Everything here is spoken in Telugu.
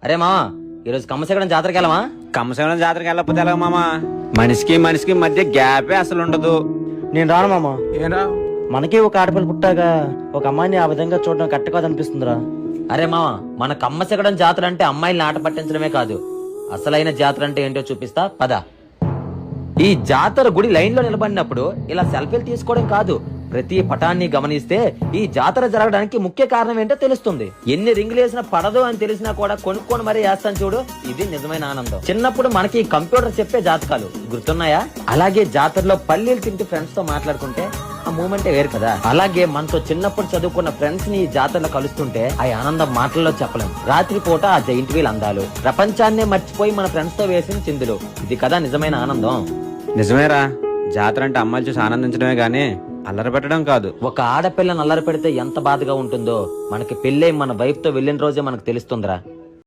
అరే మావా, ఈరోజు కమ్మశేఖరం జాతరకి వెళ్ళమా? కమ్మశివరం జాతరకి వెళ్ళకపోతే ఎలాగ మామా? మనిషికి మనిషికి మధ్య గ్యాపే అసలు ఉండదు. నేను రాను మామ. ఏరా మనకి ఒక ఆడపిల్ల పుట్టాక ఒక అమ్మాయిని ఆ విధంగా చూడడం కరెక్ట్ కాదు అనిపిస్తుందిరా. అరే మావా, మన కమ్మశేఖరం జాతర అంటే అమ్మాయిల్ని ఆట పట్టించడమే కాదు, అసలైన జాతర అంటే ఏంటో చూపిస్తా పద. ఈ జాతర గుడి లైన్ లో నిలబడినప్పుడు ఇలా సెల్ఫీలు తీసుకోవడం కాదు, ప్రతి పటాన్ని గమనిస్తే ఈ జాతర జరగడానికి ముఖ్య కారణం ఏంటో తెలుస్తుంది. ఎన్ని రింగులు వేసినా పడదు అని తెలిసినా కూడా కొనుక్కొని మరీ వేస్తాను చూడు, ఇది నిజమైన ఆనందం. చిన్నప్పుడు మనకి కంప్యూటర్ చెప్పే జాతకాలు గుర్తున్నాయా? అలాగే జాతరలో పల్లీలు తింటూ ఫ్రెండ్స్ తో మాట్లాడుకుంటే ఆ మూమెంటే వేరు కదా. అలాగే మనతో చిన్నప్పుడు చదువుకున్న ఫ్రెండ్స్ ని ఈ జాతరలో కలుస్తుంటే ఆ ఆనందం మాటల్లో చెప్పలేం. రాత్రిపూట ఆ జైంట్ వీల్ అందాలు, ప్రపంచాన్నే మర్చిపోయి మన ఫ్రెండ్స్ తో వేసిన చిందులు, ఇది కదా నిజమైన ఆనందం. నిజమేరా, జాతర అంటే అమ్మాయిలు చూసి ఆనందించడమే గానీ అల్లరి పెట్టడం కాదు. ఒక ఆడపిల్లని అల్లరి పెడితే ఎంత బాధగా ఉంటుందో మనకి పెళ్ళై మన వైఫ్ తో వెళ్ళిన రోజే మనకు తెలుస్తుందిరా.